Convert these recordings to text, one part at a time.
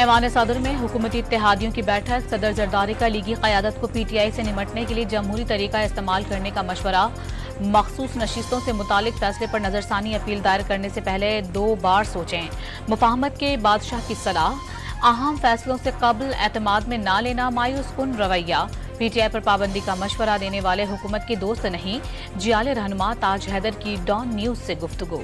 ऐवान सदर में हुकूमती इत्तेहादियों की बैठक। सदर जरदारी का लीगी क़यादत को PTI से निमटने के लिए जमहूरी तरीका इस्तेमाल करने का मशवरा। मखसूस नशिस्तों से मुतालिक फैसले पर नजरसानी अपील दायर करने से पहले 2 बार सोचें। मुफाहमत के बादशाह की सलाह। अहम फैसलों से कबल एतमाद में ना लेना मायूस कुन रवैया। PTI पर पाबंदी का मशवरा देने वाले हुकूमत के दोस्त नहीं। जियाले रहनुमा ताज हैदर की डॉन न्यूज से गुफ्तगू।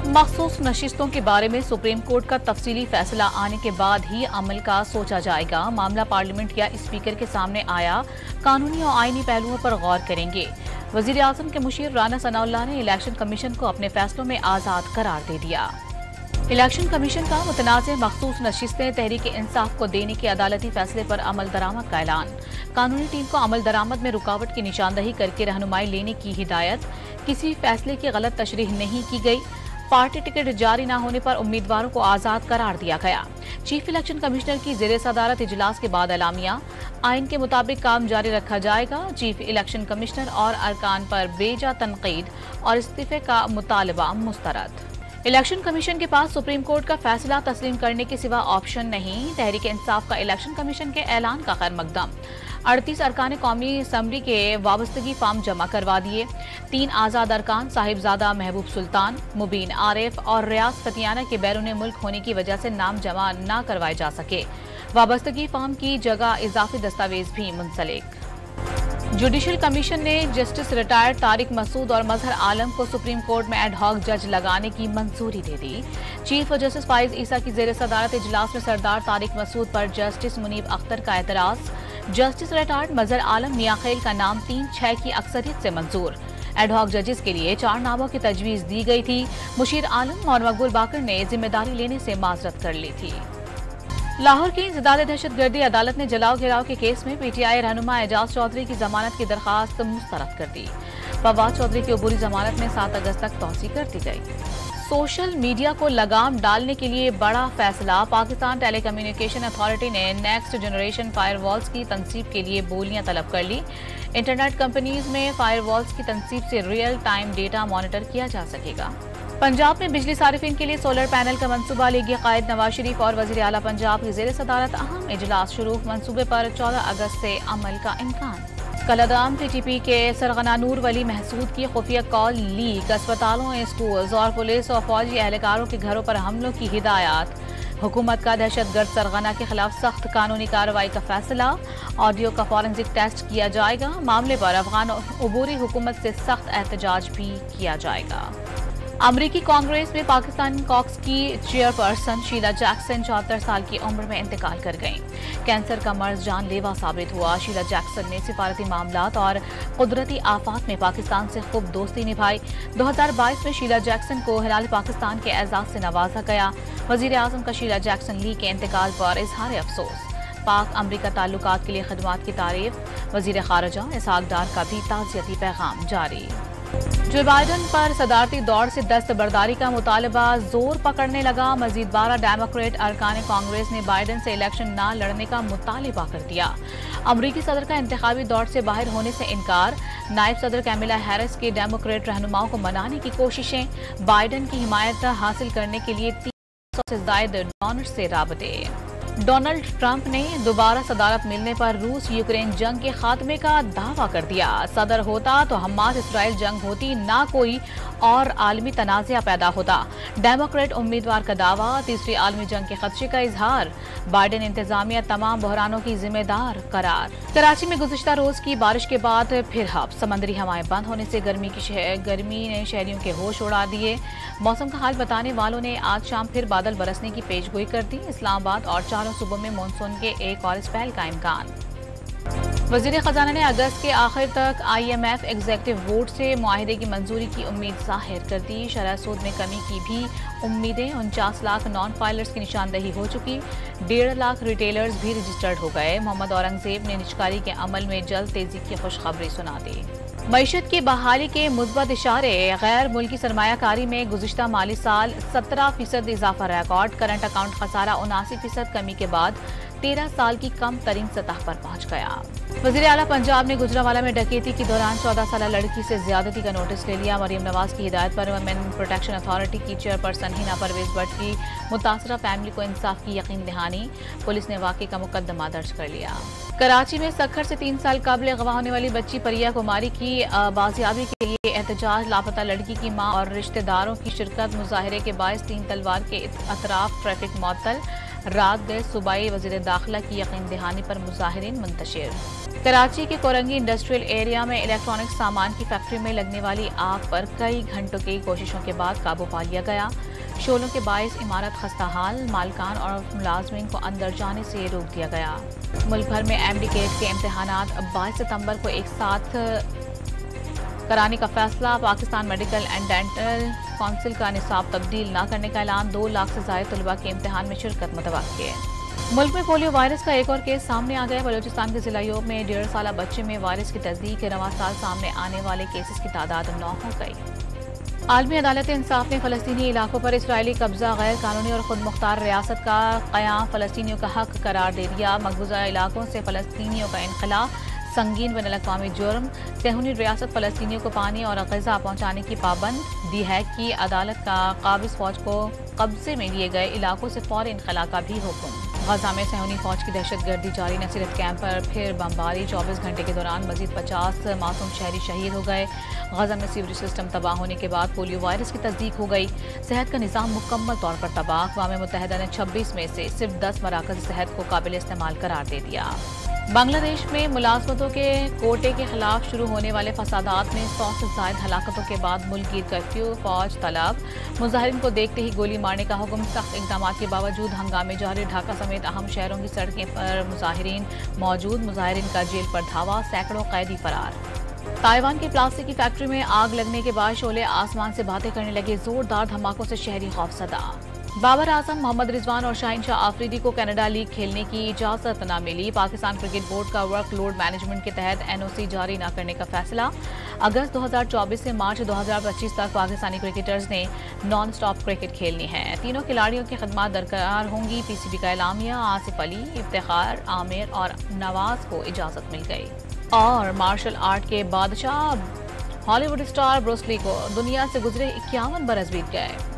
मखसूस नशिस्तों के बारे में सुप्रीम कोर्ट का तफसीली फैसला आने के बाद ही अमल का सोचा जाएगा। मामला पार्लियामेंट या स्पीकर के सामने आया, कानूनी और आईनी पहलुओं पर गौर करेंगे। वजीर आजम के मुशीर राना सनाउल्लाह ने इलेक्शन कमीशन को अपने फैसलों में आजाद करार दे दिया। इलेक्शन कमीशन का मुतनाज़ मखसूस नशिस्तें तहरीक इंसाफ को देने के अदालती फैसले पर अमल दरामद का ऐलान। कानूनी टीम को अमल दरामद में रुकावट की निशानदही करके रहनुमाई लेने की हिदायत। किसी फैसले की गलत तशरीह नहीं की गई। पार्टी टिकट जारी न होने पर उम्मीदवारों को आजाद करार दिया गया। चीफ इलेक्शन कमिश्नर की ज़ेरे सदारत इजलास के बाद एलामिया। आइन के मुताबिक काम जारी रखा जाएगा। चीफ इलेक्शन कमिश्नर और अरकान पर बेजा तनकीद और इस्तीफे का मुतालबा मुस्तरद। इलेक्शन कमीशन के पास सुप्रीम कोर्ट का फैसला तस्लीम करने के सिवा ऑप्शन नहीं। तहरीक इंसाफ का इलेक्शन कमीशन के ऐलान का खैर मकदम। 38 अरकान कौमी असम्बली के वाबस्तगी फार्म जमा करवा दिए। 3 आज़ाद अरकान साहिबजादा महबूब सुल्तान, मुबीन आरिफ और रियाज फतियाना के बैरून मुल्क होने की वजह से नाम जमा न करवाए जा सके। वाबस्तगी फार्म की जगह इजाफी दस्तावेज भी मुंसलिक। जुडिशल कमीशन ने जस्टिस रिटायर्ड तारिक मसूद और मजहर आलम को सुप्रीम कोर्ट में एड हॉक जज लगाने की मंजूरी दे दी। चीफ जस्टिस फाइज ईसा की ज़ेरे सदारत इजलास में सरदार तारिक मसूद पर जस्टिस मुनीब अख्तर का एतराज। जस्टिस रिटायर्ड मजहर आलम मियाखेल का नाम 3-6 की अक्सरियत से मंजूर। एड हॉक जजेस के लिए 4 नामों की तजवीज दी गई थी। मुशीर आलम और मकबूल बाकर ने जिम्मेदारी लेने से माजरत कर ली थी। लाहौर की इंसदाद दहशतगर्दी अदालत ने जलाओ घेराव के केस में PTI रहनुमा एजाज चौधरी की जमानत की दरखास्त मुस्तरद कर दी। फवाद चौधरी की अबूरी जमानत में 7 अगस्त तक तौसी कर दी गई। सोशल मीडिया को लगाम डालने के लिए बड़ा फैसला। पाकिस्तान टेलीकम्युनिकेशन अथॉरिटी ने नेक्स्ट जनरेशन फायरवॉल्स की तनसीब के लिए बोलियां तलब कर ली। इंटरनेट कंपनीज में फायरवॉल्स की तनसीब से रियल टाइम डेटा मॉनिटर किया जा सकेगा। पंजाब में बिजली सारिफिन के लिए सोलर पैनल का मंसूबा लीगी कायद नवाज शरीफ और वजीर आला पंजाब की ज़ेरे सदारत अहम इजलास शुरू। मंसूबे पर 14 अगस्त से अमल का इम्कान। कलादाम PTP के सरगना नूर वली महसूद की खुफिया कॉल लीक। अस्पतालों, स्कूल्स और पुलिस और फौजी एहलकारों के घरों पर हमलों की हिदायत। हुकूमत का दहशतगर्द सरगना के खिलाफ सख्त कानूनी कार्रवाई का फैसला। ऑडियो का फॉरेंसिक टेस्ट किया जाएगा। मामले पर अफगान अबूरी हुकूमत से सख्त एहतजाज भी किया जाएगा। अमरीकी कांग्रेस में पाकिस्तान कॉक्स की चेयरपर्सन शीला जैक्सन 74 साल की उम्र में इंतकाल कर गईं। कैंसर का मर्ज जानलेवा साबित हुआ। शीला जैक्सन ने सिफारती मामलात और कुदरती आफात में पाकिस्तान से खूब दोस्ती निभाई। 2022 में शीला जैक्सन को हिलाल पाकिस्तान के एजाज से नवाजा गया। वजीर आजम का शीला जैक्सन ली के इंतकाल पर इजहार अफसोस। पाक अमरीका ताल्लुकात के लिए खदमात की तारीफ। वजीर खारजा इसहाक डार का भी ताज़ियती पैगाम जारी। जो बाइडन पर सदारती दौड़ से दस्तबरदारी का मुतालबा जोर पकड़ने लगा। मजीद 12 डेमोक्रेट अरकान कांग्रेस ने बाइडन से इलेक्शन न लड़ने का मुतालबा कर दिया। अमरीकी सदर का इंतखाबी दौड़ से बाहर होने से इनकार। नायब सदर कैमिला हैरिस के डेमोक्रेट रहनुमाओं को मनाने की कोशिशें। बाइडन की हिमायत हासिल करने के लिए 300 से ज्यादा डोनर से राबते। डोनाल्ड ट्रंप ने दोबारा सदारत मिलने पर रूस यूक्रेन जंग के खात्मे का दावा कर दिया। सदर होता तो हमास इसराइल जंग होती, ना कोई और आलमी तनाज़ा पैदा होता। डेमोक्रेट उम्मीदवार का दावा। तीसरी आलमी जंग के खदशे का इजहार। बाइडन इंतजामिया तमाम बहरानों की जिम्मेदार करार। कराची में गुज़िश्ता रोज की बारिश के बाद फिर हब समंदरी हवाएं बंद होने से गर्मी ने शहरियों के होश उड़ा दिए। मौसम का हाल बताने वालों ने आज शाम फिर बादल बरसने की पेशगोई कर दी। इस्लामाबाद और चारों सूबों में मानसून के एक और स्पेल का इम्कान। वजीर खजाना ने अगस्त के आखिर तक IMF एग्जीक्यूटिव बोर्ड से मुआहिदे की मंजूरी की उम्मीद जाहिर कर दी। शरह सूद में कमी की भी उम्मीदें। 49 लाख नॉन फाइलर्स की निशानदही हो चुकी। 1.5 लाख रिटेलर्स भी रजिस्टर्ड हो गए। मोहम्मद औरंगजेब ने निजकारी के अमल में जल्द तेजी की खुशखबरी सुना दी। मईशत की बहाली के मुस्बत इशारे। गैर मुल्की सरमायाकारी में गुज़िश्ता माली साल 17% इजाफा रिकॉर्ड। करंट अकाउंट खसारा 79% कमी के बाद 13 साल की कम तरीन सतह पर पहुंच गया। वज़ीर आला पंजाब ने गुजरांवाला में डकैती के दौरान 14 साल लड़की से ज्यादती का नोटिस ले लिया। मरियम नवाज की हिदायत पर वुमेन प्रोटेक्शन अथॉरिटी की चेयरपर्सन हिना परवेज भट्ट की मुतासरा फैमिली को इंसाफ की यकीन दहानी। पुलिस ने वाक़े का मुकदमा दर्ज कर लिया। कराची में सक्खर से 3 साल कबल अगवा होने वाली बच्ची परिया कुमारी की बाजियाबी के लिए एहतजाज। लापता लड़की की मां और रिश्तेदारों की शिरकत। मुजाहरे के बायस 3 तलवार के अतराफ ट्रैफिक मुअत्तल। रात गए सूबाई वज़ीर दाखिला की यकीन दहानी पर मुजाहिरीन मुंतशिर। कराची के कोरंगी इंडस्ट्रियल एरिया में इलेक्ट्रॉनिक सामान की फैक्ट्री में लगने वाली आग पर कई घंटों की कोशिशों के बाद काबू पा लिया गया। शोलों के बायस इमारत खस्ता हाल। मालकान और मुलाजमीन को अंदर जाने से रोक दिया गया। मुल्क भर में एमडी गेट के इम्तहानात 22 सितंबर को एक साथ कराने का फैसला। Pakistan medical and dental council का निसाब तब्दील न करने का ऐलान। 2 लाख से ज्यादा तलबा के इम्तिहान में शिरकत मुतवक्किल है। मुल्क में पोलियो वायरस का एक और केस सामने आ गया। बलूचिस्तान के जिला योग में 1.5 साल बच्चे में वायरस की तस्दीक। रवां साल सामने आने वाले केसेस की तादाद 9 हो गई। आलमी अदालत इंसाफ ने फलस्तीनी इलाकों पर इसराइली कब्जा गैर कानूनी और खुद मुख्तार रियासत का क़याम फलस्तीनियों का हक करार दे दिया। मकबूजा इलाकों से फलस्तीनियों का इनखला संगीन बैनुल अक़वामी जुर्म। सेहूनी रियासत फलस्तीनियों को पानी और ग़िज़ा पहुँचाने की पाबंद दी है कि अदालत का काबिज़ फ़ौज को कब्जे में लिए गए इलाकों से फ़ौरी इनखला का भी हुक्म। गजा में सेहूनी फ़ौज की दहशतगर्दी जारी। नसीरत कैंप पर फिर बमबारी। 24 घंटे के दौरान मजीद 50 मासूम शहरी शहीद हो गए। गजा में सीवरेज सिस्टम तबाह होने के बाद पोलियो वायरस की तस्दीक हो गई। सेहत का निज़ाम मुकम्मल तौर पर तबाह। अक़वाम मुत्तहिदा ने 26 में से सिर्फ 10 मराकज़ सेहत को काबिल इस्तेमाल करार दे दिया। बांग्लादेश में मुलाजमतों के कोटे के खिलाफ शुरू होने वाले फसादात में 100 से ज़ायद हलाकतों के बाद मुल्की कर्फ्यू। फौज तलब। मुजाहिरीन को देखते ही गोली मारने का हुक्म। सख्त इक़दामात के बावजूद हंगामे जारी। ढाका समेत अहम शहरों की सड़कें पर मुजाहिरीन मौजूद। मुजाहिरीन का जेल पर धावा। सैकड़ों कैदी फरार। ताइवान की प्लास्टिक की फैक्ट्री में आग लगने के बाद शोले आसमान से बातें करने लगे। जोरदार धमाकों से शहरी खौफजदा। बाबर आजम, मोहम्मद रिजवान और शाहीन शाह आफरीदी को कनाडा लीग खेलने की इजाजत न मिली। पाकिस्तान क्रिकेट बोर्ड का वर्कलोड मैनेजमेंट के तहत एनओसी जारी न करने का फैसला। अगस्त 2024 से मार्च 2025 तक पाकिस्तानी क्रिकेटर्स ने नॉन स्टॉप क्रिकेट खेलनी है। तीनों खिलाड़ियों की खिदमत दरकार होंगी। पीसीबी का एलामिया। आसिफ अली, इफ्तिखार, आमिर और नवाज को इजाजत मिल गई। और मार्शल आर्ट के बादशाह हॉलीवुड स्टार ब्रूस ली को दुनिया से गुजरे 51 बरस बीत गए।